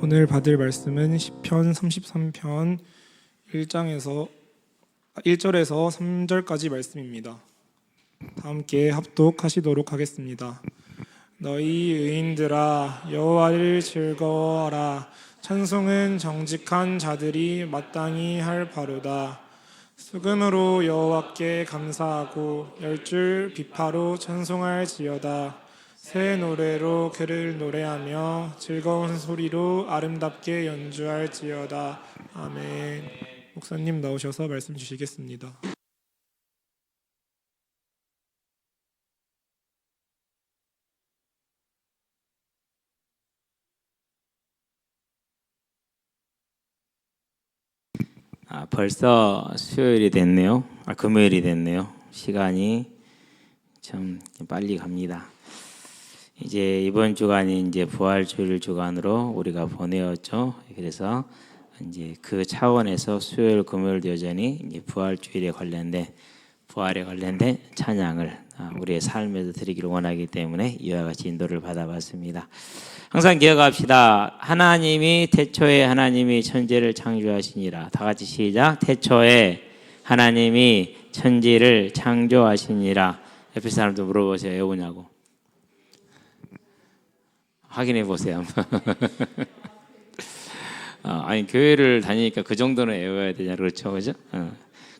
오늘 받을 말씀은 시편 33편 1절에서 3절까지 말씀입니다. 다 함께 합독하시도록 하겠습니다. 너희 의인들아 여호와를 즐거워하라. 찬송은 정직한 자들이 마땅히 할 바로다. 수금으로 여호와께 감사하고 열줄 비파로 찬송할지어다. 새 노래로 그를 노래하며 즐거운 소리로 아름답게 연주할지어다. 아멘. 목사님 나오셔서 말씀 주시겠습니다. 벌써 수요일이 됐네요. 금요일이 됐네요. 시간이 참 빨리 갑니다. 이제 이번 주간이 이제 부활주일 주간으로 우리가 보내었죠. 그래서 이제 그 차원에서 수요일, 금요일 여전히 이제 부활주일에 관련된 부활에 관련된 찬양을 우리의 삶에서 드리기를 원하기 때문에 이와 같이 인도를 받아봤습니다. 항상 기억합시다. 하나님이 태초에 하나님이 천지를 창조하시니라. 다 같이 시작. 태초에 하나님이 천지를 창조하시니라. 옆에 사람도 물어보세요. 외우냐고. 확인해 보세요. 아니 교회를 다니니까 그 정도는 외워야 되냐 그렇죠, 그죠?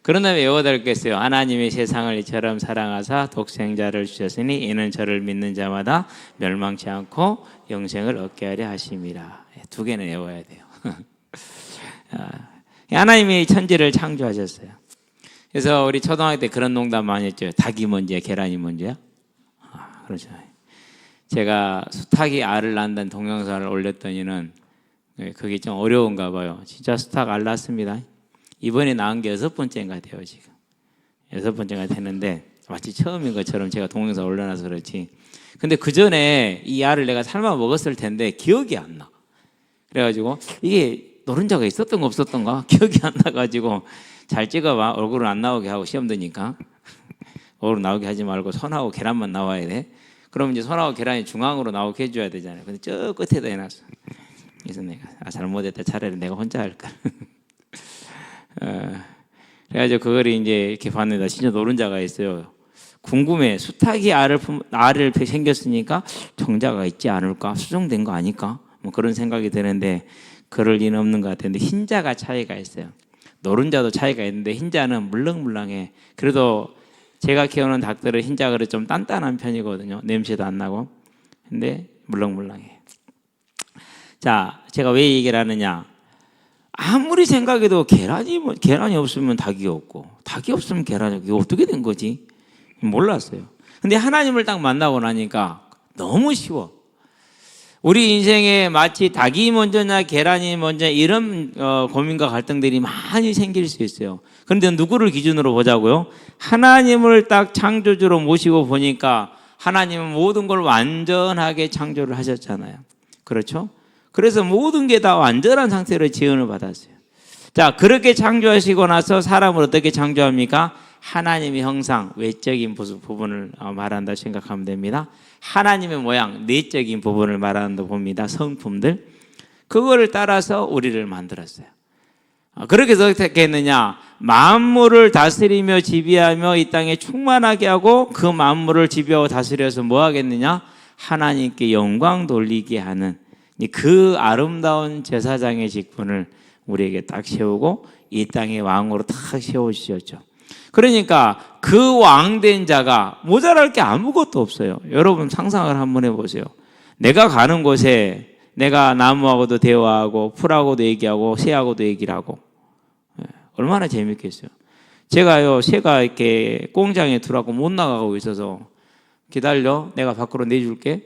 그런 다음에 외워야 되겠어요. 하나님이 세상을 이처럼 사랑하사 독생자를 주셨으니 이는 저를 믿는 자마다 멸망치 않고 영생을 얻게 하려 하심이라. 두 개는 외워야 돼요. 하나님이 천지를 창조하셨어요. 그래서 우리 초등학교 때 그런 농담 많이 했죠. 닭이 먼저야, 계란이 먼저야? 그렇죠. 제가 수탉이 알을 낳는다는 동영상을 올렸더니는 그게 좀 어려운가 봐요. 진짜 수탉 알 낳습니다. 이번에 낳은 게 6번째인가 돼요. 지금 6번째가 되는데 마치 처음인 것처럼 제가 동영상 올려놔서 그렇지. 근데 그 전에 이 알을 내가 삶아 먹었을 텐데 기억이 안 나. 그래가지고 이게 노른자가 있었던 거 없었던가 기억이 안 나가지고 잘 찍어봐. 얼굴은 안 나오게 하고 시험 드니까 얼굴 나오게 하지 말고 손하고 계란만 나와야 돼. 그럼 이제 손하고 계란이 중앙으로 나오게 해줘야 되잖아요. 근데 저 끝에다 해놨어. 그래서 내가 잘못했다. 차라리 내가 혼자 할까. 그래가지고 그걸 이제 이렇게 봤는데 진짜 노른자가 있어요. 궁금해. 수탉이 알을 생겼으니까 정자가 있지 않을까? 수정된 거 아닐까? 뭐 그런 생각이 드는데 그럴 리는 없는 것 같은데 흰자가 차이가 있어요. 노른자도 차이가 있는데 흰자는 물렁물렁해. 그래도 제가 키우는 닭들은 흰자가 좀 단단한 편이거든요. 냄새도 안 나고. 근데 물렁물렁해. 자, 제가 왜 얘기를 하느냐? 아무리 생각해도 계란이 없으면 닭이 없고 닭이 없으면 계란이 없고 이게 어떻게 된 거지? 몰랐어요. 근데 하나님을 딱 만나고 나니까 너무 쉬워. 우리 인생에 마치 닭이 먼저냐 계란이 먼저 이런 고민과 갈등들이 많이 생길 수 있어요. 그런데 누구를 기준으로 보자고요? 하나님을 딱 창조주로 모시고 보니까 하나님은 모든 걸 완전하게 창조를 하셨잖아요. 그렇죠? 그래서 모든 게 다 완전한 상태로 지음을 받았어요. 자, 그렇게 창조하시고 나서 사람을 어떻게 창조합니까? 하나님의 형상, 외적인 부분을 말한다 생각하면 됩니다. 하나님의 모양, 내적인 부분을 말한다고 봅니다. 성품들. 그거를 따라서 우리를 만들었어요. 그렇게 해서 어떻게 했느냐? 만물을 다스리며 지배하며 이 땅에 충만하게 하고 그 만물을 지배하고 다스려서 뭐 하겠느냐? 하나님께 영광 돌리게 하는 그 아름다운 제사장의 직분을 우리에게 딱 세우고 이 땅의 왕으로 딱 세워주셨죠. 그러니까 그 왕된 자가 모자랄 게 아무것도 없어요. 여러분 상상을 한번 해보세요. 내가 가는 곳에 내가 나무하고도 대화하고 풀하고도 얘기하고 새하고도 얘기를 하고 얼마나 재밌겠어요. 제가요 새가 이렇게 공장에 들어가고 못 나가고 있어서 기다려 내가 밖으로 내줄게.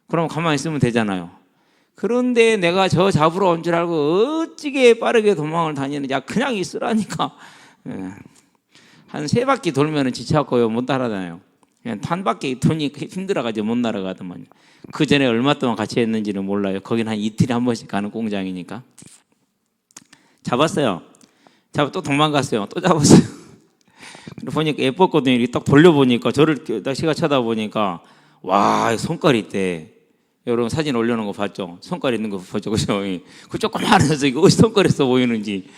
그럼 가만히 있으면 되잖아요. 그런데 내가 저 잡으러 온 줄 알고 어찌게 빠르게 도망을 다니는지 그냥 있으라니까. 한 3바퀴 돌면은 지쳐갖고요 못 따라다녀요. 그냥 한 바퀴 도니까 힘들어가지고 못 날아가더만요. 그 전에 얼마 동안 같이 했는지는 몰라요. 거긴 한 이틀에 한 번씩 가는 공장이니까. 잡았어요. 또 도망갔어요. 또 잡았어요. 보니까 예뻤거든요. 딱 돌려보니까 저를 낚시가 쳐다보니까 와 손깔이 있대. 여러분 사진 올려놓은 거 봤죠? 손가락 있는 거 봤죠? 그죠? 그 조그마한 녀석이 어디 손가락에 써 보이는지.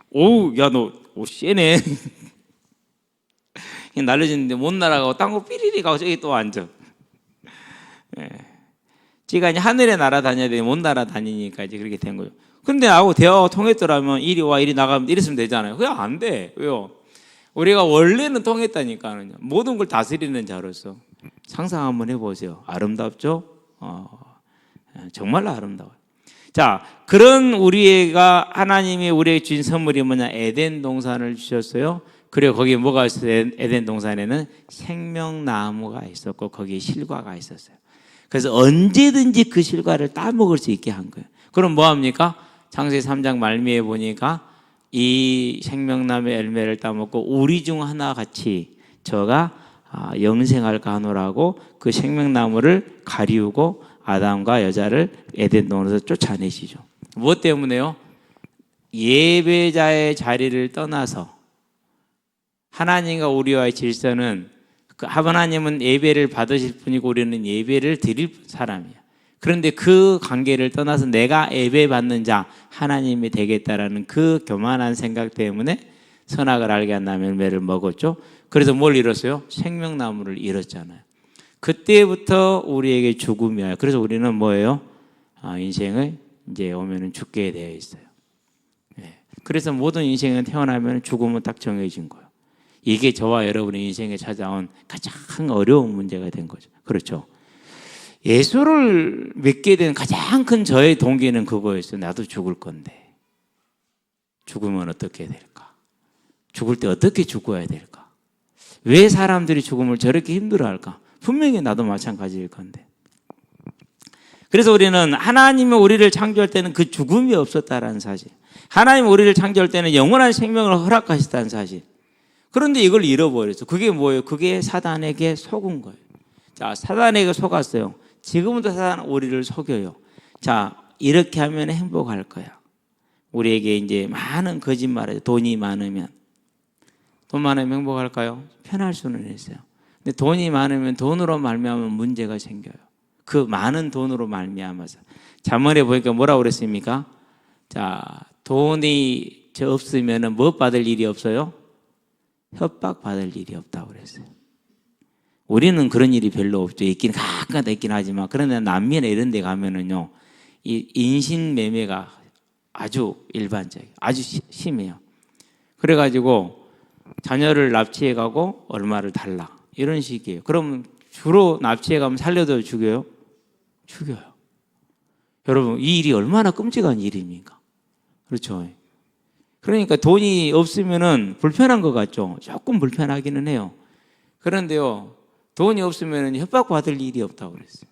오우, 야, 너, 오, 쎄네. 날려지는데 못 날아가고 땅고 삐리리 가고 저기 또 앉아. 예. 지가 이제 하늘에 날아다녀야 되는데 못 날아다니니까 이제 그렇게 된 거죠. 근데 나하고 대화가 통했더라면 이리 와, 이리 나가면 이랬으면 되잖아요. 그게 안 돼. 왜요? 우리가 원래는 통했다니까요. 모든 걸 다스리는 자로서. 상상 한번 해보세요. 아름답죠? 정말로 아름다워요. 자, 그런 우리가 하나님이 우리에게 주신 선물이 뭐냐? 에덴 동산을 주셨어요. 그리고 거기에 뭐가 있어요? 에덴 동산에는 생명나무가 있었고 거기에 실과가 있었어요. 그래서 언제든지 그 실과를 따먹을 수 있게 한 거예요. 그럼 뭐 합니까? 창세기 3장 말미에 보니까 이 생명나무의 열매를 따먹고 우리 중 하나 같이 저가 영생할까 하노라고 그 생명나무를 가리우고 아담과 여자를 에덴 동산에서 쫓아내시죠. 무엇 때문에요? 예배자의 자리를 떠나서 하나님과 우리와의 질서는 하나님은 예배를 받으실 분이고 우리는 예배를 드릴 사람이야. 그런데 그 관계를 떠나서 내가 예배 받는 자 하나님이 되겠다라는 그 교만한 생각 때문에 선악을 알게 한 나무 열매를 먹었죠. 그래서 뭘 잃었어요? 생명나무를 잃었잖아요. 그때부터 우리에게 죽음이 와요. 그래서 우리는 뭐예요? 인생을 이제 오면은 죽게 되어 있어요. 그래서 모든 인생은 태어나면 죽음은 딱 정해진 거예요. 이게 저와 여러분의 인생에 찾아온 가장 어려운 문제가 된 거죠. 그렇죠? 예수를 믿게 된 가장 큰 저의 동기는 그거였어요. 나도 죽을 건데 죽으면 어떻게 될까? 죽을 때 어떻게 죽어야 될까? 왜 사람들이 죽음을 저렇게 힘들어할까? 분명히 나도 마찬가지일 건데. 그래서 우리는 하나님이 우리를 창조할 때는 그 죽음이 없었다는 사실, 하나님이 우리를 창조할 때는 영원한 생명을 허락하셨다는 사실. 그런데 이걸 잃어버렸어. 그게 뭐예요? 그게 사단에게 속은 거예요. 자, 사단에게 속았어요. 지금부터 사단은 우리를 속여요. 자, 이렇게 하면 행복할 거야. 우리에게 이제 많은 거짓말을, 돈이 많으면. 돈 많으면 행복할까요? 편할 수는 있어요. 근데 돈이 많으면 돈으로 말미암으면 문제가 생겨요. 그 많은 돈으로 말미암아서. 잠언에 보니까 뭐라고 그랬습니까? 자, 돈이 없으면 뭐 받을 일이 없어요? 협박 받을 일이 없다고 그랬어요. 우리는 그런 일이 별로 없죠. 있긴 가끔가다 있긴 하지만, 그런데 남미나 이런 데 가면은요, 이 인신매매가 아주 일반적이에요. 아주 심해요. 그래가지고 자녀를 납치해 가고 얼마를 달라, 이런 식이에요. 그럼 주로 납치해 가면 살려도 죽여요? 죽여요. 여러분, 이 일이 얼마나 끔찍한 일입니까? 그렇죠. 그러니까 돈이 없으면은 불편한 것 같죠. 조금 불편하기는 해요. 그런데요, 돈이 없으면 협박받을 일이 없다고 그랬어요.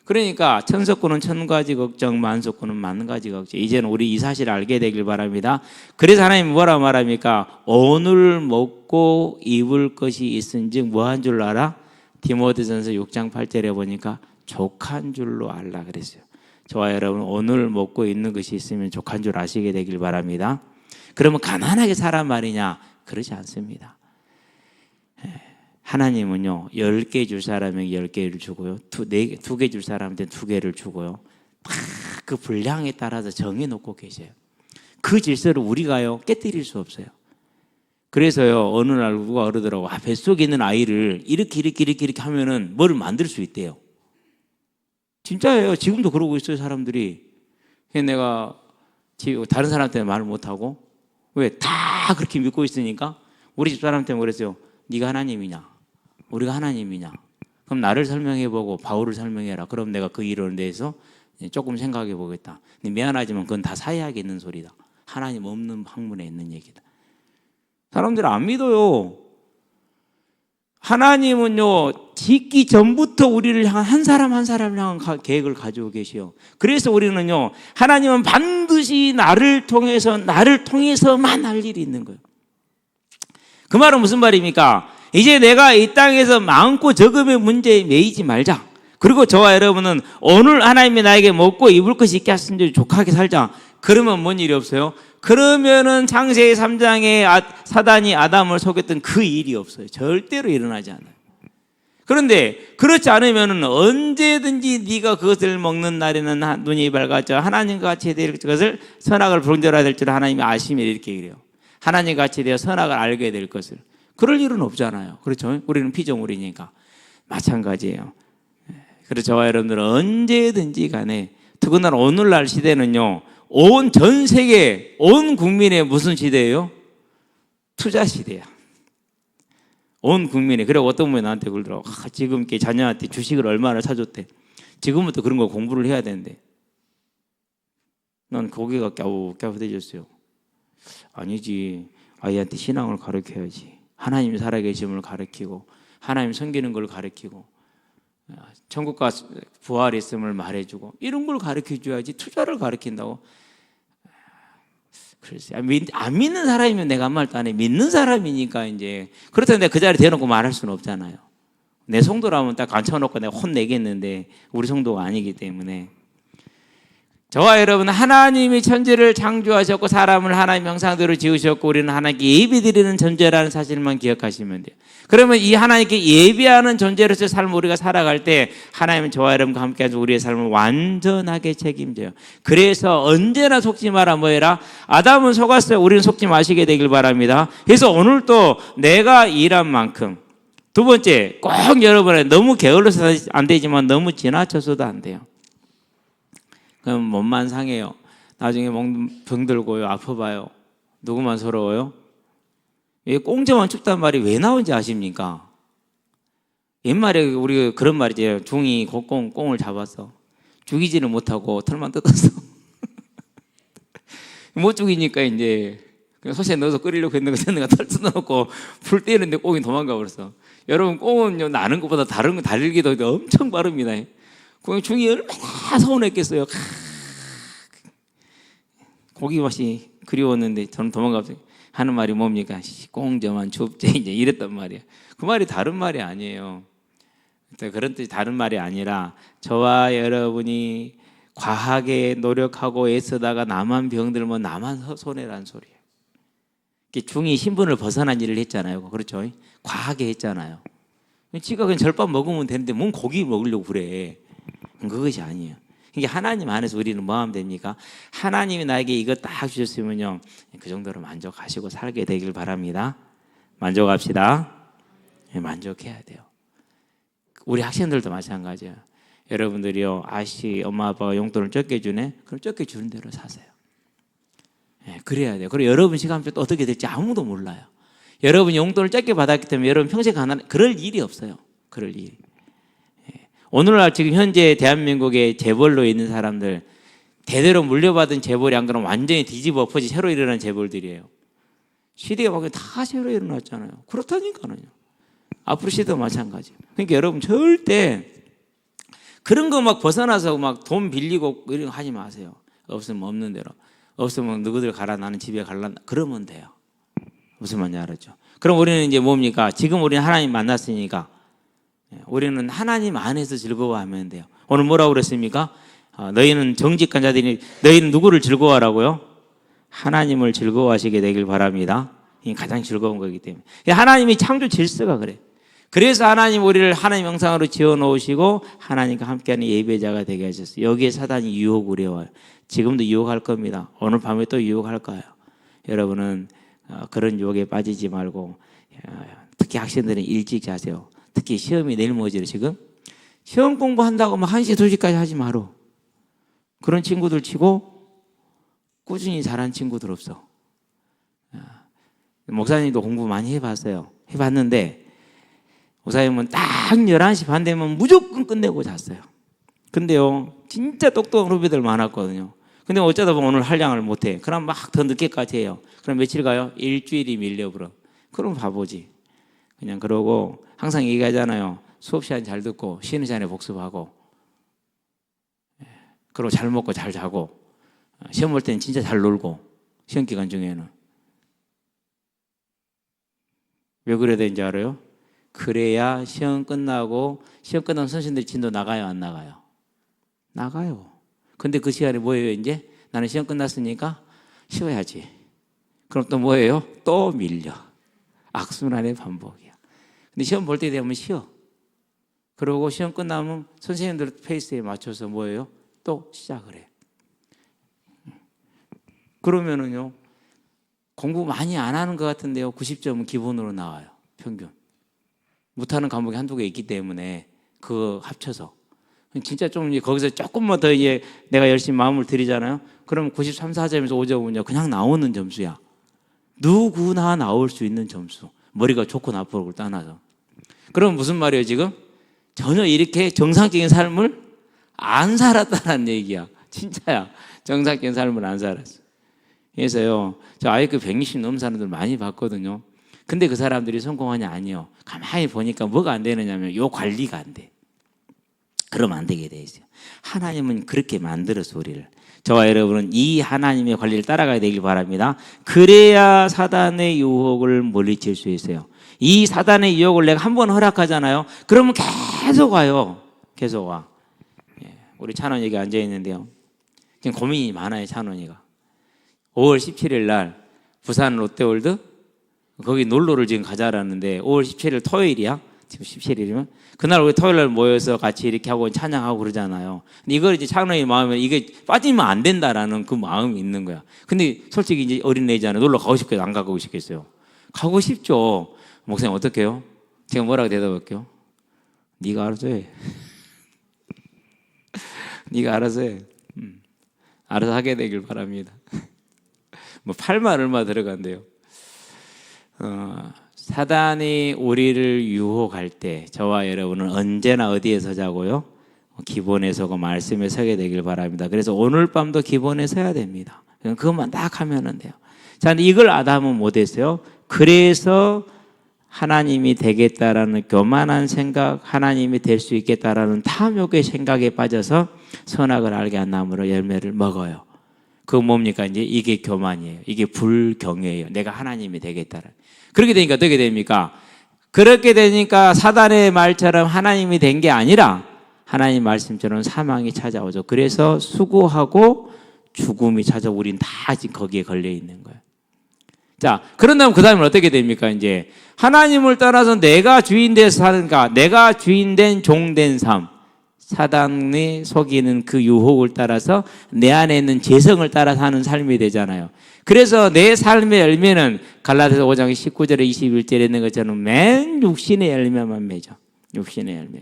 그러니까 천석구는 천 가지 걱정, 만석구는 만 가지 걱정. 이제는 우리 이 사실을 알게 되길 바랍니다. 그래서 하나님이 뭐라 말합니까? 오늘 먹고 입을 것이 있은즉 뭐한 줄 알아? 디모데전서 6장 8절에 보니까 족한 줄로 알라 그랬어요. 저와 여러분, 오늘 먹고 있는 것이 있으면 족한 줄 아시게 되길 바랍니다. 그러면 가난하게 살란 말이냐? 그러지 않습니다. 하나님은요, 10개 줄 사람에게 10개를 주고요, 2개 줄 사람한테 2개를 주고요, 다 그 분량에 따라서 정해놓고 계세요. 그 질서를 우리가요 깨뜨릴 수 없어요. 그래서요, 어느 날 누가 그러더라고, 뱃속에 있는 아이를 이렇게 하면은 뭐를 만들 수 있대요. 진짜예요. 지금도 그러고 있어요, 사람들이. 내가 다른 사람한테 말을 못하고, 왜? 다 그렇게 믿고 있으니까. 우리 집사람한테 그랬어요. 네가 하나님이냐? 우리가 하나님이냐? 그럼 나를 설명해보고 바울을 설명해라. 그럼 내가 그 이론에 대해서 조금 생각해보겠다. 근데 미안하지만 그건 다 사회학에 있는 소리다. 하나님 없는 학문에 있는 얘기다. 사람들 안 믿어요. 하나님은요, 짓기 전부터 우리를 향한 한 사람 한 사람을 향한 계획을 가지고 계시요. 그래서 우리는요, 하나님은 반드시 나를 통해서만 할 일이 있는 거예요. 그 말은 무슨 말입니까? 이제 내가 이 땅에서 많고 적음의 문제에 매이지 말자. 그리고 저와 여러분은 오늘 하나님이 나에게 먹고 입을 것이 있게 하신지 족하게 살자. 그러면 뭔 일이 없어요? 그러면은 창세기 3장에 사단이 아담을 속였던 그 일이 없어요. 절대로 일어나지 않아요. 그런데 그렇지 않으면 언제든지 네가 그것을 먹는 날에는 눈이 밝아져 하나님과 같이 될 것을 선악을 분별해야 될 줄 하나님이 아심에 이렇게 그래요. 하나님과 같이 되어 선악을 알게 될 것을. 그럴 일은 없잖아요. 그렇죠? 우리는 피조물이니까. 마찬가지예요. 그래서 저와 여러분들은 언제든지 간에 더군다나 오늘날 시대는요, 온 전 세계, 온 국민의 무슨 시대예요? 투자 시대야. 온 국민이. 그래 어떤 분이 나한테 그러더라고. 지금 이렇게 자녀한테 주식을 얼마나 사줬대. 지금부터 그런 거 공부를 해야 되는데. 난 고개가 갸우갸우해졌어요. 아니지. 아이한테 신앙을 가르쳐야지. 하나님 살아계심을 가르치고 하나님 섬기는 걸 가르치고 천국과 부활이 있음을 말해주고 이런 걸 가르쳐줘야지 투자를 가르친다고. 글쎄, 안 믿는 사람이면 내가 아무 말도 안 해. 믿는 사람이니까 이제 그렇다고 내가 그 자리에 대놓고 말할 수는 없잖아요. 내 성도라면 딱 앉혀놓고 내가 혼내겠는데 우리 성도가 아니기 때문에. 저와 여러분, 하나님이 천지를 창조하셨고 사람을 하나님 형상대로 지으셨고 우리는 하나님께 예배드리는 존재라는 사실만 기억하시면 돼요. 그러면 이 하나님께 예배하는 존재로서 삶을 우리가 살아갈 때 하나님은 저와 여러분과 함께하셔서 우리의 삶을 완전하게 책임져요. 그래서 언제나 속지 마라 뭐해라? 아담은 속았어요. 우리는 속지 마시게 되길 바랍니다. 그래서 오늘도 내가 일한 만큼, 두 번째, 꼭 여러분의 너무 게을러서 안 되지만 너무 지나쳐서도 안 돼요. 그럼 몸만 상해요. 나중에 병 들고요. 아파봐요. 누구만 서러워요? 이 꽁저만 춥단 말이 왜 나온지 아십니까? 옛말에 우리 그런 말이죠. 중이 꽁을 잡았어. 죽이지는 못하고 털만 뜯었어. 못 죽이니까 이제 솥에 넣어서 끓이려고 했는가 털 뜯어놓고 불 떼는데 꽁이 도망가 버렸어. 여러분, 꽁은 나는 것보다 다른 거 달리기도 엄청 빠릅니다. 그 중이 얼마나 서운했겠어요. 고기 맛이 그리웠는데 저는 도망가서 하는 말이 뭡니까? 꽁저만 춥지 이제 이랬단 말이에요. 그 말이 다른 말이 아니에요. 그런 뜻이 다른 말이 아니라 저와 여러분이 과하게 노력하고 애쓰다가 나만 병들면 나만 손해란 소리예요. 중이 신분을 벗어난 일을 했잖아요. 그렇죠? 과하게 했잖아요. 지가 그냥 절밥 먹으면 되는데 뭔 고기 먹으려고 그래. 그것이 아니에요. 이게 하나님 안에서 우리는 뭐 하면 됩니까? 하나님이 나에게 이거 딱 주셨으면요, 그 정도로 만족하시고 살게 되길 바랍니다. 만족합시다. 만족해야 돼요. 우리 학생들도 마찬가지예요. 여러분들이요, 아씨 엄마 아빠가 용돈을 적게 주네? 그럼 적게 주는 대로 사세요. 그래야 돼요. 그리고 여러분 시간표 또 어떻게 될지 아무도 몰라요. 여러분이 용돈을 적게 받았기 때문에 여러분 평생 가난, 그럴 일이 없어요. 그럴 일이. 오늘날 지금 현재 대한민국에 재벌로 있는 사람들 대대로 물려받은 재벌이 안 그러면 완전히 뒤집어 엎어지 새로 일어난 재벌들이에요. 시대가 바뀌면 다 새로 일어났잖아요. 그렇다니까요. 앞으로 시대도 마찬가지예요. 그러니까 여러분 절대 그런 거 막 벗어나서 막 돈 빌리고 이런 거 하지 마세요. 없으면 없는 대로. 없으면 누구들 가라 나는 집에 갈라 그러면 돼요. 무슨 말인지 알았죠? 그럼 우리는 이제 뭡니까? 지금 우리는 하나님 만났으니까 우리는 하나님 안에서 즐거워하면 돼요. 오늘 뭐라고 그랬습니까? 너희는 정직한 자들이 너희는 누구를 즐거워하라고요? 하나님을 즐거워하시게 되길 바랍니다. 이게 가장 즐거운 거기 때문에. 하나님이 창조 질서가 그래. 그래서 하나님 우리를 하나님 형상으로 지어놓으시고 하나님과 함께하는 예배자가 되게 하셨어요. 여기에 사단이 유혹을 해와요. 지금도 유혹할 겁니다. 오늘 밤에 또 유혹할 거예요. 여러분은 그런 유혹에 빠지지 말고 특히 학생들은 일찍 자세요. 특히 시험이 내일 모레죠 지금. 시험 공부한다고 막 1시, 2시까지 하지 마라. 그런 친구들 치고 꾸준히 잘하는 친구들 없어. 목사님도 공부 많이 해봤어요. 해봤는데 목사님은 딱 11시 반 되면 무조건 끝내고 잤어요. 근데요 진짜 똑똑한 후배들 많았거든요. 근데 어쩌다 보면 오늘 한량을 못해. 그럼 막 더 늦게까지 해요. 그럼 며칠 가요? 일주일이 밀려버려. 그럼 바보지. 그냥 그러고 항상 얘기하잖아요. 수업 시간 잘 듣고 쉬는 시간에 복습하고 그리고 잘 먹고 잘 자고 시험 볼 때는 진짜 잘 놀고 시험 기간 중에는 왜 그래야 되는지 알아요? 그래야 시험 끝나고 시험 끝나면 선생님들이 진도 나가요 안 나가요? 나가요. 근데 그 시간에 뭐예요 이제? 나는 시험 끝났으니까 쉬어야지. 그럼 또 뭐예요? 또 밀려. 악순환의 반복이야. 근데 시험 볼 때 되면 쉬어. 그러고 시험 끝나면 선생님들 페이스에 맞춰서 뭐예요? 또 시작을 해요. 그러면은요, 공부 많이 안 하는 것 같은데요, 90점은 기본으로 나와요. 평균. 못하는 과목이 한두 개 있기 때문에 그거 합쳐서 진짜 좀 이제 거기서 조금만 더 이제 내가 열심히 마음을 들이잖아요. 그럼 93, 4점에서 5점은요 그냥 나오는 점수야. 누구나 나올 수 있는 점수. 머리가 좋고 나쁘고를 떠나서. 그럼 무슨 말이에요 지금? 전혀 이렇게 정상적인 삶을 안 살았다는 얘기야. 진짜야. 정상적인 삶을 안 살았어. 그래서요, 저 IQ 160 넘은 사람들 많이 봤거든요. 근데 그 사람들이 성공하냐? 아니요. 가만히 보니까 뭐가 안 되느냐면 요 관리가 안 돼. 그러면 안 되게 돼 있어요. 하나님은 그렇게 만들어서 우리를. 저와 여러분은 이 하나님의 관리를 따라가야 되길 바랍니다. 그래야 사단의 유혹을 물리칠 수 있어요. 이 사단의 유혹을 내가 한 번 허락하잖아요. 그러면 계속 와요. 계속 와. 우리 찬원이 여기 앉아 있는데요. 지금 고민이 많아요, 찬원이가. 5월 17일 날 부산 롯데월드 거기 놀러를 지금 가자라는데 5월 17일 토요일이야. 지금 17일이면 그날 우리 토요일 날 모여서 같이 이렇게 하고 찬양하고 그러잖아요. 근데 이걸 이제 찬원이 마음에 이게 빠지면 안 된다라는 그 마음이 있는 거야. 근데 솔직히 이제 어린애잖아요. 놀러 가고 싶겠어요? 안 가고 싶겠어요? 가고 싶죠. 목사님 어떡해요? 제가 뭐라고 대답할게요? 네가 알아서 해. 네가 알아서 해. 알아서 하게 되길 바랍니다. 뭐 8만 얼마 들어간대요. 사단이 우리를 유혹할 때 저와 여러분은 언제나 어디에 서자고요? 기본에 서고 말씀에 서게 되길 바랍니다. 그래서 오늘 밤도 기본에 서야 됩니다. 그것만 딱 하면 돼요. 자, 근데 이걸 아담은 못했어요. 그래서 하나님이 되겠다라는 교만한 생각, 하나님이 될 수 있겠다라는 탐욕의 생각에 빠져서 선악을 알게 한 나무로 열매를 먹어요. 그거 뭡니까? 이제 이게 교만이에요. 이게 불경외예요. 내가 하나님이 되겠다는. 그렇게 되니까 어떻게 됩니까? 그렇게 되니까 사단의 말처럼 하나님이 된 게 아니라 하나님 말씀처럼 사망이 찾아오죠. 그래서 수고하고 죽음이 찾아오고 우린 다 지금 거기에 걸려 있는 거예요. 자, 그런다면 그 다음에 어떻게 됩니까? 이제 하나님을 떠나서 내가 주인 돼서 사는가, 내가 주인 된 종 된 삶, 사단이 속이는 그 유혹을 따라서 내 안에 있는 재성을 따라 사는 삶이 되잖아요. 그래서 내 삶의 열매는 갈라디아서 5장 19절에 21절에 있는 것처럼 맨 육신의 열매만 맺어. 육신의 열매.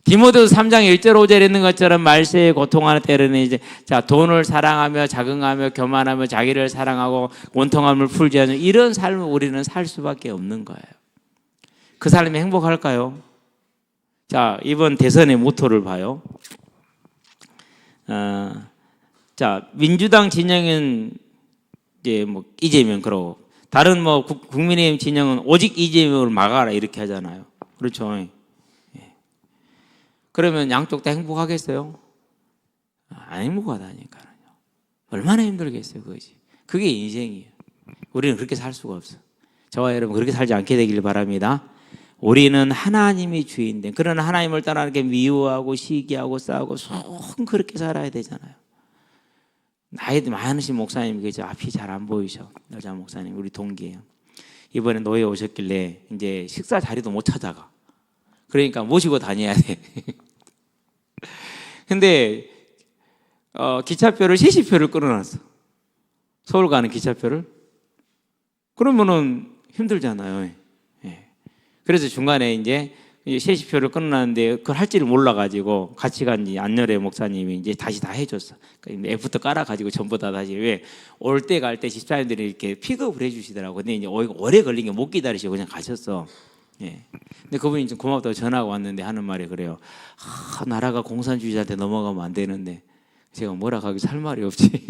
디모데후서 3장 1절 5절에 있는 것처럼 말세에 고통하는 때는 이제 자 돈을 사랑하며 자긍하며 교만하며 자기를 사랑하고 원통함을 풀지 않는 이런 삶을 우리는 살 수밖에 없는 거예요. 그 삶이 행복할까요? 자, 이번 대선의 모토를 봐요. 자, 민주당 진영은 이제 뭐 이재명 그러고 다른 뭐 국민의힘 진영은 오직 이재명을 막아라 이렇게 하잖아요. 그렇죠. 예. 그러면 양쪽 다 행복하겠어요? 안 행복하다니까요. 얼마나 힘들겠어요, 그것이. 그게 인생이에요. 우리는 그렇게 살 수가 없어. 저와 여러분 그렇게 살지 않게 되길 바랍니다. 우리는 하나님이 주인된, 그러나 하나님을 따라 이렇게 미워하고 시기하고 싸우고 속 그렇게 살아야 되잖아요. 나이 많으신 목사님 계죠. 앞이 잘 안 보이셔. 여자 목사님, 우리 동기예요. 이번에 노예 오셨길래 이제 식사 자리도 못 찾아가. 그러니까 모시고 다녀야 돼. 근데 기차표를 30표를 끊어놨어. 서울 가는 기차표를. 그러면은 힘들잖아요. 예. 그래서 중간에 이제 30표를 끊어놨는데 그걸 할 줄을 몰라가지고 같이 간 안열의 목사님이 이제 다시 다 해줬어. 애프터 깔아가지고 전부 다 다시 왜 올 때 갈 때 집사님들이 이렇게 픽업을 해주시더라고. 근데 이제 오래 걸린 게 못 기다리시고 그냥 가셨어. 예. 근데 그분이 좀 고맙다고 전화가 왔는데 하는 말이 그래요. 나라가 공산주의자한테 넘어가면 안 되는데 제가 뭐라 하기 할 말이 없지.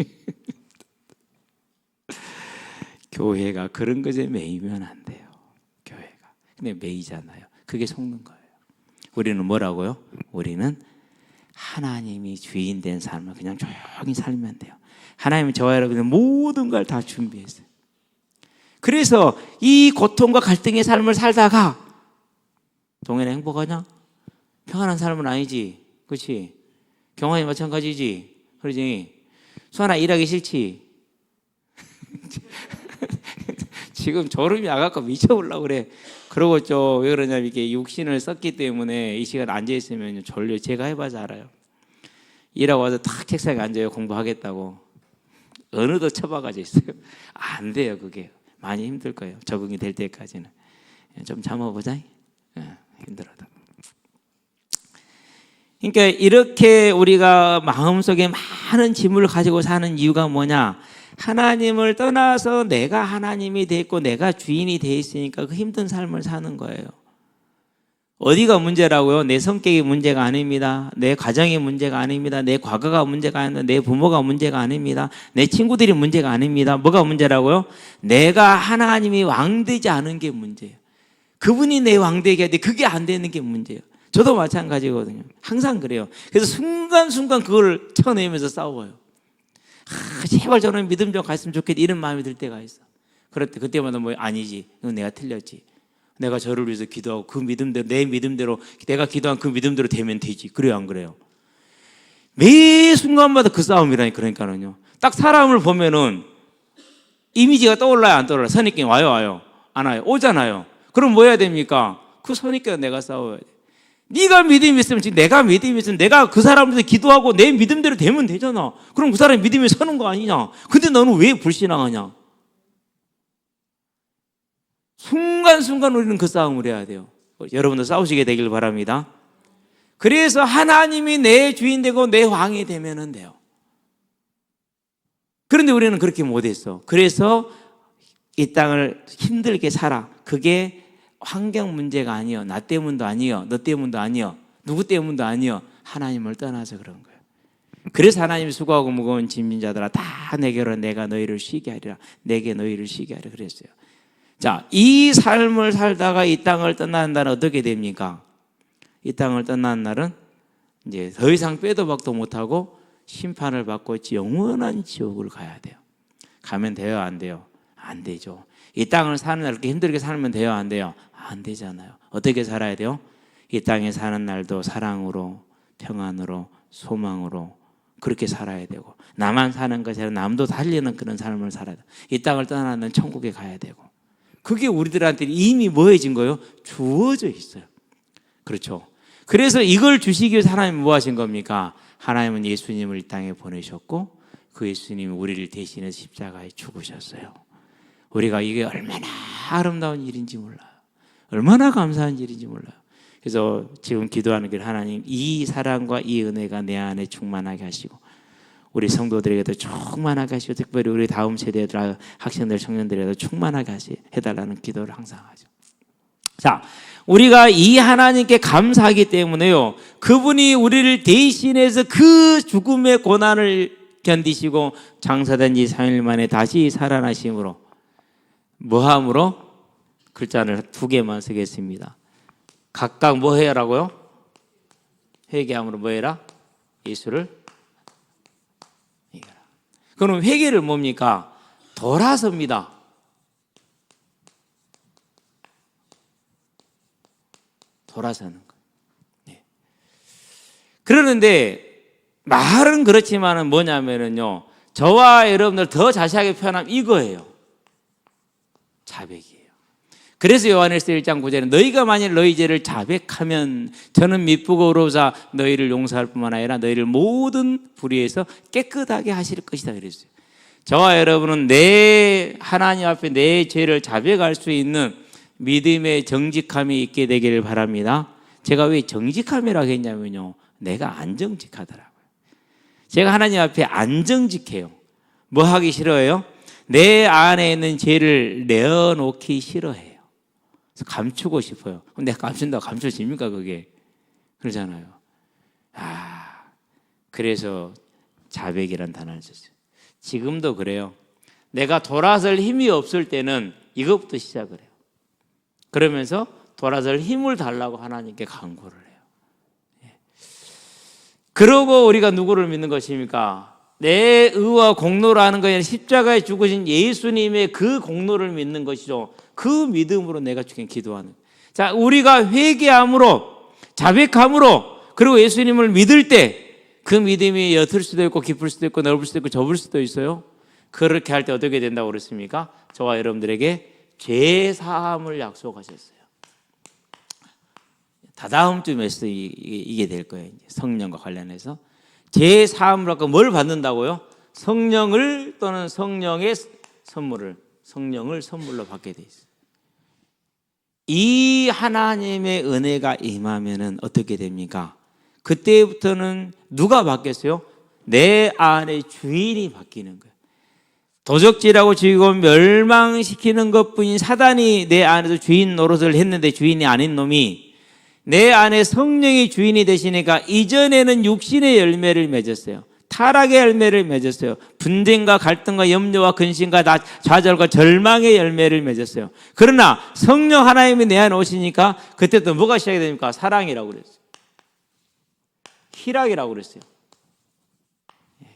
교회가 그런 것에 매이면 안 돼요. 교회가. 근데 매이잖아요. 그게 속는 거예요. 우리는 뭐라고요? 우리는 하나님이 주인 된 삶을 그냥 조용히 살면 돼요. 하나님은 저와 여러분의 모든 걸 다 준비했어요. 그래서 이 고통과 갈등의 삶을 살다가 동현이 행복하냐? 평안한 삶은 아니지. 그렇지? 경환이 마찬가지지. 그러지? 수아나 일하기 싫지? 지금 졸음이 와갖고 미쳐보려고 그래. 그러고 왜 그러냐면 이게 육신을 썼기 때문에 이 시간 앉아있으면 졸려. 제가 해봐서 알아요. 일하고 와서 탁 책상에 앉아요. 공부하겠다고. 어느덧 처박아져 있어요. 안 돼요. 그게 많이 힘들 거예요. 적응이 될 때까지는. 좀 참아보자. 힘들어도. 그러니까 이렇게 우리가 마음속에 많은 짐을 가지고 사는 이유가 뭐냐? 하나님을 떠나서 내가 하나님이 돼 있고 내가 주인이 돼 있으니까 그 힘든 삶을 사는 거예요. 어디가 문제라고요? 내 성격이 문제가 아닙니다. 내 가정이 문제가 아닙니다. 내 과거가 문제가 아닙니다. 내 부모가 문제가 아닙니다. 내 친구들이 문제가 아닙니다. 뭐가 문제라고요? 내가 하나님이 왕되지 않은 게 문제예요. 그분이 내 왕되게 하는데 그게 안 되는 게 문제예요. 저도 마찬가지거든요. 항상 그래요. 그래서 순간순간 그걸 쳐내면서 싸워요. 제발 저는 믿음 좀 갔으면 좋겠다 이런 마음이 들 때가 있어. 그럴 때 그때마다 아니지. 이건 내가 틀렸지. 내가 저를 위해서 기도하고 그 믿음대로 내 믿음대로 내가 기도한 그 믿음대로 되면 되지. 그래요 안 그래요? 매 순간마다 그 싸움이라니. 그러니까는요. 딱 사람을 보면은 이미지가 떠올라요 안 떠올라요? 선입견 와요? 안 와요? 오잖아요. 그럼 뭐 해야 됩니까? 그 선입견 내가 싸워야 돼. 네가 믿음이 있으면 지금 내가 믿음이 있으면 내가 그 사람한테 기도하고 내 믿음대로 되면 되잖아. 그럼 그 사람이 믿음에 서는 거 아니냐? 근데 너는 왜 불신앙하냐? 순간순간 우리는 그 싸움을 해야 돼요. 여러분도 싸우시게 되길 바랍니다. 그래서 하나님이 내 주인 되고 내 왕이 되면 돼요. 그런데 우리는 그렇게 못했어. 그래서 이 땅을 힘들게 살아. 그게 환경 문제가 아니요. 나 때문도 아니요. 너 때문도 아니요. 누구 때문도 아니요. 하나님을 떠나서 그런 거예요. 그래서 하나님이 수고하고 무거운 짐진 자들아 다 내게로 내가 너희를 쉬게 하리라. 내게 너희를 쉬게 하리라 그랬어요. 자, 이 삶을 살다가 이 땅을 떠나는 날은 어떻게 됩니까? 이 땅을 떠나는 날은 이제 더 이상 빼도 박도 못하고 심판을 받고 영원한 지옥을 가야 돼요. 가면 돼요, 안 돼요? 안 되죠. 이 땅을 사는 날 이렇게 힘들게 살면 돼요, 안 돼요? 안 되잖아요. 어떻게 살아야 돼요? 이 땅에 사는 날도 사랑으로, 평안으로, 소망으로 그렇게 살아야 되고, 나만 사는 것이 아니라 남도 살리는 그런 삶을 살아야 돼요. 이 땅을 떠나는 천국에 가야 되고, 그게 우리들한테 이미 뭐해진 거예요? 주어져 있어요. 그렇죠. 그래서 이걸 주시기 위해서 하나님은 뭐 하신 겁니까? 하나님은 예수님을 이 땅에 보내셨고 그 예수님이 우리를 대신해서 십자가에 죽으셨어요. 우리가 이게 얼마나 아름다운 일인지 몰라요. 얼마나 감사한 일인지 몰라요. 그래서 지금 기도하는 길 하나님 이 사랑과 이 은혜가 내 안에 충만하게 하시고 우리 성도들에게도 충만하게 하시고 특별히 우리 다음 세대들 학생들 청년들에게도 충만하게 해달라는 기도를 항상 하죠. 자, 우리가 이 하나님께 감사하기 때문에요. 그분이 우리를 대신해서 그 죽음의 고난을 견디시고 장사된 지 3일 만에 다시 살아나심으로 뭐함으로? 글자를 2개만 쓰겠습니다. 각각 뭐 해라고요? 회개함으로 뭐 해라? 예수를 이겨라. 그럼 회개를 뭡니까? 돌아섭니다. 돌아서는 거예요. 네. 그러는데 말은 그렇지만은 뭐냐면은요, 저와 여러분들 더 자세하게 표현하면 이거예요. 자백이에요. 그래서 요한일서 1장 9절에 너희가 만일 너희 죄를 자백하면 저는 미쁘고 의로우사 너희를 용서할 뿐만 아니라 너희를 모든 불의에서 깨끗하게 하실 것이다 그랬어요. 저와 여러분은 내 하나님 앞에 내 죄를 자백할 수 있는 믿음의 정직함이 있게 되기를 바랍니다. 제가 왜 정직함이라고 했냐면요, 내가 안 정직하더라고요. 제가 하나님 앞에 안 정직해요. 뭐 하기 싫어해요? 내 안에 있는 죄를 내어놓기 싫어해요. 그래서 감추고 싶어요. 그럼 내가 감춘다고 감춰집니까 그게? 그러잖아요. 그래서 자백이란 단어를 썼어요. 지금도 그래요. 내가 돌아설 힘이 없을 때는 이것부터 시작을 해요. 그러면서 돌아설 힘을 달라고 하나님께 간구를 해요. 그러고 우리가 누구를 믿는 것입니까? 내 의와 공로로 하는 것이 아니라 십자가에 죽으신 예수님의 그 공로를 믿는 것이죠. 그 믿음으로 내가 주께 기도하는. 자, 우리가 회개함으로, 자백함으로, 그리고 예수님을 믿을 때 그 믿음이 옅을 수도 있고 깊을 수도 있고 넓을 수도 있고 좁을 수도 있어요. 그렇게 할 때 어떻게 된다고 그랬습니까? 저와 여러분들에게 죄 사함을 약속하셨어요. 다다음 주에서 이게 될 거예요. 이제 성령과 관련해서 죄 사함을 받고 뭘 받는다고요? 성령을 또는 성령의 선물을 성령을 선물로 받게 돼 있어요. 이 하나님의 은혜가 임하면은 어떻게 됩니까? 그때부터는 누가 바뀌었어요? 내 안에 주인이 바뀌는 거예요. 도적질하고 죽이고 멸망시키는 것뿐인 사단이 내 안에서 주인 노릇을 했는데 주인이 아닌 놈이 내 안에 성령이 주인이 되시니까 이전에는 육신의 열매를 맺었어요. 타락의 열매를 맺었어요. 분쟁과 갈등과 염려와 근심과 좌절과 절망의 열매를 맺었어요. 그러나 성령 하나님이 내 안에 오시니까 그때부터 뭐가 시작이 됩니까? 사랑이라고 그랬어요. 희락이라고 그랬어요.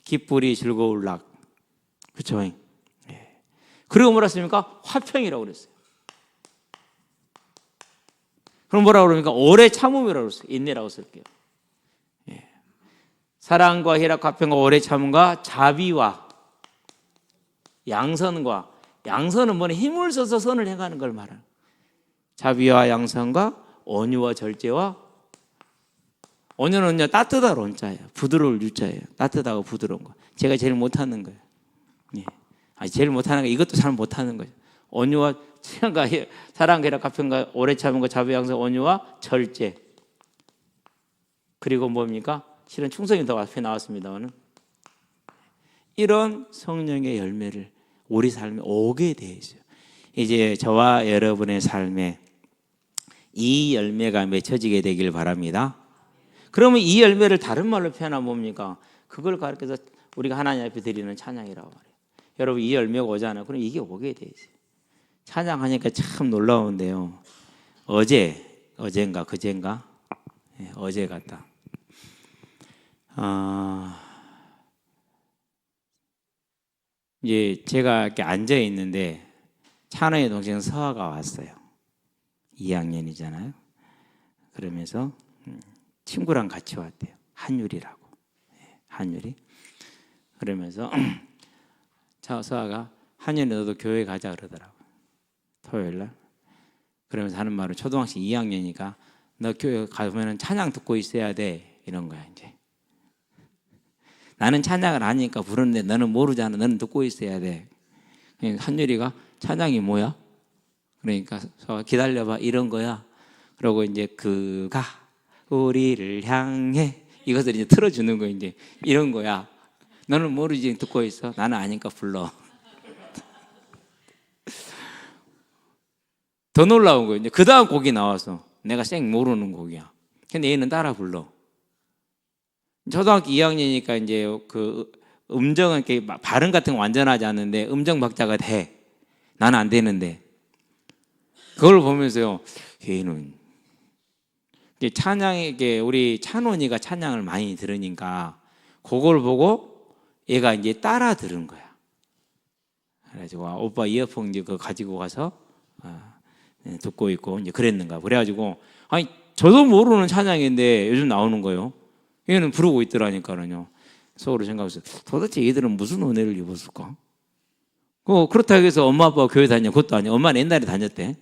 기쁘리 즐거울 락. 그렇죠? 그리고 뭐라 했습니까? 화평이라고 그랬어요. 그럼 뭐라고 그럽니까? 오래 참음이라고 그랬어요. 인내라고 쓸게요. 사랑과 희락, 화평과 오래 참음과 자비와 양선과 양선은 뭐냐? 힘을 써서 선을 행하는 걸 말하는 자비와 양선과 온유와 절제와 온유는요 따뜻한 온자예요. 부드러울 유자예요. 따뜻하고 부드러운 거. 제가 제일 못하는 거예요. 제일 못하는 거 이것도 잘 못하는 거예요. 온유와 사랑과 희락, 화평과 오래 참음과 자비, 양선, 온유와 절제. 그리고 뭡니까? 실은 충성이 더 앞에 나왔습니다만 이런 성령의 열매를 우리 삶에 오게 되어 있어요. 이제 저와 여러분의 삶에 이 열매가 맺혀지게 되길 바랍니다. 그러면 이 열매를 다른 말로 표현하면 뭡니까? 그걸 가르쳐서 우리가 하나님 앞에 드리는 찬양이라고 말해요. 여러분 이 열매가 오잖아요. 그럼 이게 오게 돼 있어요. 찬양하니까 참 놀라운데요. 어젠가 그젠가 어제 같다. 이제 제가 이렇게 앉아 있는데 찬호의 동생 서아가 왔어요. 2학년이잖아요. 그러면서 친구랑 같이 왔대요. 한율이라고. 한율이. 그러면서 서아가 한율이 너도 교회 가자 그러더라고. 토요일 날. 그러면서 하는 말은 초등학생 2학년이니까 너 교회 가면은 찬양 듣고 있어야 돼. 이런 거야, 이제. 나는 찬양을 아니까 부르는데 너는 모르잖아. 너는 듣고 있어야 돼. 한율이가 찬양이 뭐야? 그러니까 기다려봐 이런 거야. 그러고 이제 그가 우리를 향해 이것을 이제 틀어주는 거 이제 이런 거야. 너는 모르지 듣고 있어. 나는 아니까 불러. 더 놀라운 거예요. 그 다음 곡이 나와서 내가 쌩 모르는 곡이야. 근데 얘는 따라 불러. 초등학교 2학년이니까 이제 그 음정은 이렇게 발음 같은 거 완전하지 않는데 음정 박자가 돼. 나는 안 되는데. 그걸 보면서요, 얘는 찬양에 우리 찬원이가 찬양을 많이 들으니까 그걸 보고 얘가 이제 따라 들은 거야. 그래가지고 오빠 이어폰 이제 그거 가지고 가서 듣고 있고 이제 그랬는가. 그래가지고 아니 저도 모르는 찬양인데 요즘 나오는 거예요. 얘는 부르고 있더라니까요. 속으로 생각했어요. 도대체 얘들은 무슨 은혜를 입었을까? 그렇다고 해서 엄마 아빠가 교회 다녀 그것도 아니야. 엄마는 옛날에 다녔대.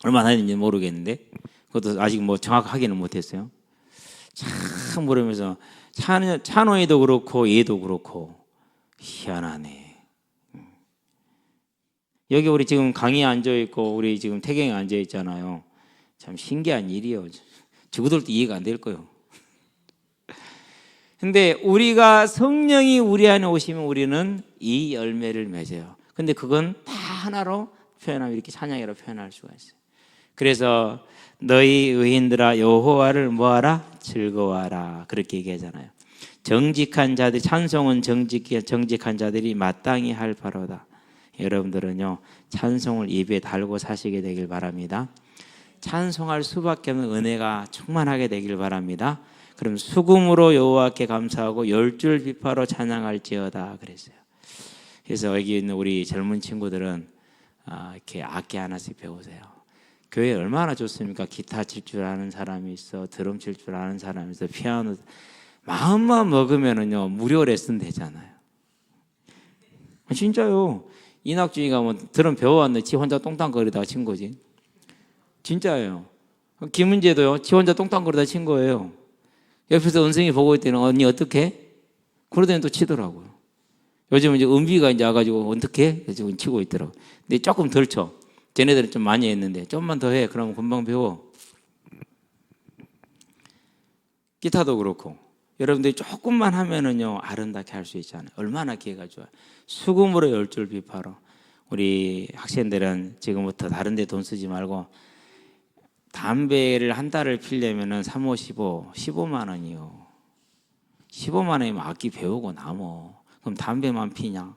얼마나 다녔는지 모르겠는데 그것도 아직 뭐 정확하게는 못했어요. 참 모르면서 찬호이도 그렇고 얘도 그렇고 희한하네. 여기 우리 지금 강의에 앉아있고 우리 지금 태경에 앉아있잖아요. 참 신기한 일이에요. 저들도 이해가 안 될 거예요. 근데 우리가 성령이 우리 안에 오시면 우리는 이 열매를 맺어요. 근데 그건 다 하나로 표현하면 이렇게 찬양이라고 표현할 수가 있어요. 그래서 너희 의인들아 여호와를 뭐하라? 즐거워하라. 그렇게 얘기하잖아요. 정직한 자들 찬송은 정직한 자들이 마땅히 할 바로다. 여러분들은요 찬송을 입에 달고 사시게 되길 바랍니다. 찬송할 수밖에 없는 은혜가 충만하게 되길 바랍니다. 그럼 수금으로 여호와께 감사하고 10줄 비파로 찬양할지어다 그랬어요. 그래서 여기 있는 우리 젊은 친구들은 이렇게 악기 하나씩 배우세요. 교회 얼마나 좋습니까? 기타 칠 줄 아는 사람이 있어, 드럼 칠 줄 아는 사람이 있어, 피아노. 마음만 먹으면은요 무료 레슨 되잖아요. 진짜요. 이낙준이가 뭐 들은 배워왔네. 지 혼자 똥땅거리다가 친 거지. 진짜예요. 김은재도요. 지 혼자 똥땅거리다 친 거예요. 옆에서 은성이 보고 있더니 언니 어떡해? 그러더니 또 치더라고요. 요즘은 이제 은비가 이제 와가지고 어떡해? 지금 치고 있더라고. 근데 조금 덜 쳐. 쟤네들은 좀 많이 했는데 좀만 더 해. 그러면 금방 배워. 기타도 그렇고 여러분들이 조금만 하면은요 아름답게 할 수 있잖아요. 얼마나 기회가 좋아요. 수금으로 10줄 비파로. 우리 학생들은 지금부터 다른 데 돈 쓰지 말고 담배를 한 달을 피려면은 3, 5, 15, 15만 원이요. 15만 원이면 악기 배우고 남어. 그럼 담배만 피냐?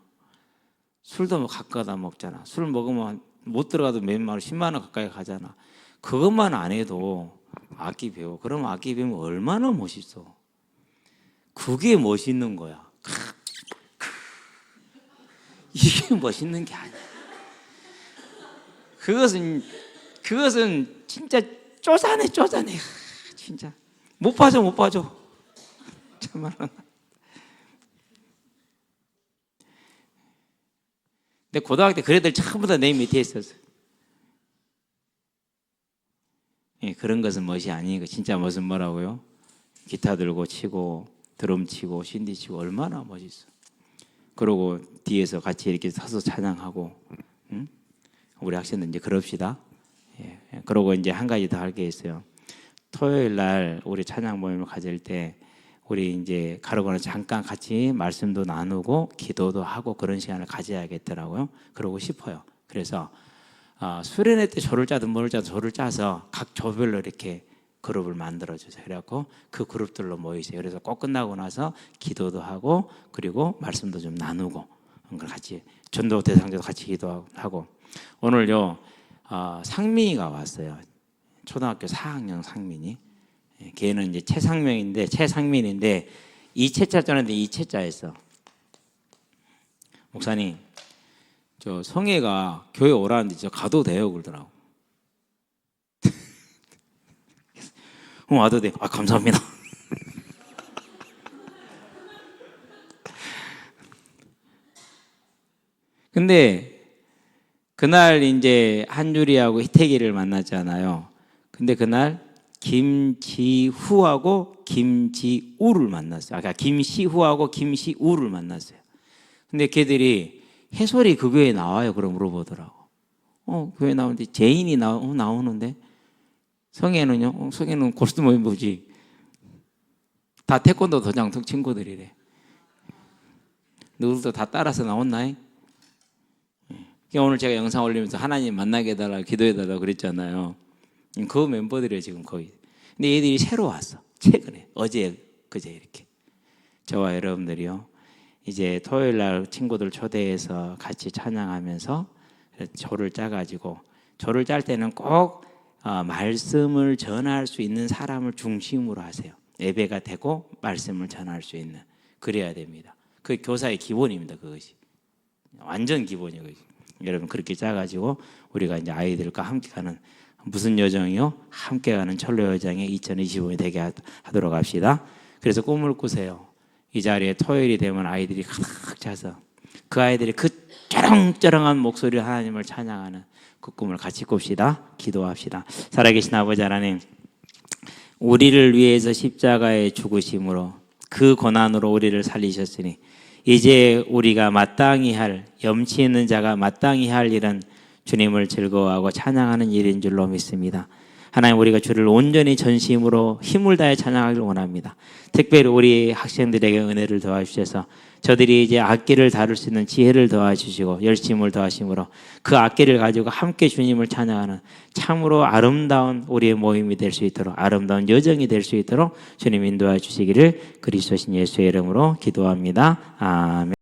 술도 뭐 가까다 먹잖아. 술 먹으면 못 들어가도 몇만 원, 10만 원 가까이 가잖아. 그것만 안 해도 악기 배워. 그러면 악기 배우면 얼마나 멋있어. 그게 멋있는 거야. 이게 멋있는 게 아니야. 그것은 진짜 쪼잔해. 진짜 못 빠져. 참말로. 근데 고등학교 때 그래들 전부 다 내 밑에 있었어. 예, 그런 것은 멋이 아니고 진짜 멋은 뭐라고요? 기타 들고 치고 드럼 치고 신디 치고 얼마나 멋있어. 그러고 뒤에서 같이 이렇게 서서 찬양하고, 응? 우리 학생들 이제 그럽시다. 예, 그러고 이제 한 가지 더 할 게 있어요. 토요일 날 우리 찬양 모임을 가질 때 우리 이제 가르고는 잠깐 같이 말씀도 나누고 기도도 하고 그런 시간을 가져야겠더라고요. 그러고 싶어요. 그래서 수련회 때 조를 짜든 뭐를 짜든 조를 짜서 각 조별로 이렇게 그룹을 만들어 주세요. 그래갖고 그 그룹들로 모이세요. 그래서 꼭 끝나고 나서 기도도 하고 그리고 말씀도 좀 나누고 같이 전도 대상자도 같이 기도하고. 오늘요 상민이가 왔어요. 초등학교 4학년 상민이. 걔는 이제 최상민인데 이채자 전인데 이채자였어. 목사님, 저 성애가 교회 오라는데 저 가도 돼요 그러더라고. 와도 돼. 아 감사합니다. 근데 그날 이제 한유리하고 희태기를 만났잖아요. 근데 그날 김지후하고 김지우를 만났어요. 아까 김시후하고 김시우를 만났어요. 근데 걔들이 해솔이 그 교회에 나와요? 그럼 물어보더라고. 교회 나오는데 제인이 나오는데 성애는요? 성애는 골수 모임 보지. 다 태권도 도장 친구들이래. 너희들도 다 따라서 나왔나요? 오늘 제가 영상 올리면서 하나님 만나게 해달라 기도해달라 그랬잖아요. 그 멤버들이에요 지금 거의. 근데 얘들이 새로 왔어. 최근에 어제 그제 이렇게. 저와 여러분들이요 이제 토요일 날 친구들 초대해서 같이 찬양하면서 조를 짜가지고 조를 짤 때는 꼭 말씀을 전할 수 있는 사람을 중심으로 하세요. 예배가 되고 말씀을 전할 수 있는. 그래야 됩니다. 그 교사의 기본입니다. 그것이 완전 기본이에요. 여러분 그렇게 짜가지고 우리가 이제 아이들과 함께 가는 무슨 여정이요? 함께 가는 철로 여정의 2025년이 되게 하도록 합시다. 그래서 꿈을 꾸세요. 이 자리에 토요일이 되면 아이들이 가득 차서 그 아이들이 그 쩌렁쩌렁한 목소리로 하나님을 찬양하는 그 꿈을 같이 꿉시다. 기도합시다. 살아계신 아버지 하나님, 우리를 위해서 십자가에 죽으심으로 그 고난으로 우리를 살리셨으니 이제 우리가 마땅히 할, 염치 있는 자가 마땅히 할 일은 주님을 즐거워하고 찬양하는 일인 줄로 믿습니다. 하나님, 우리가 주를 온전히 전심으로 힘을 다해 찬양하기를 원합니다. 특별히 우리 학생들에게 은혜를 더하주셔서 저들이 이제 악기를 다룰 수 있는 지혜를 더하주시고 열심을 더하심으로 그 악기를 가지고 함께 주님을 찬양하는 참으로 아름다운 우리의 모임이 될 수 있도록, 아름다운 여정이 될 수 있도록 주님 인도해 주시기를 그리스도신 예수의 이름으로 기도합니다. 아멘.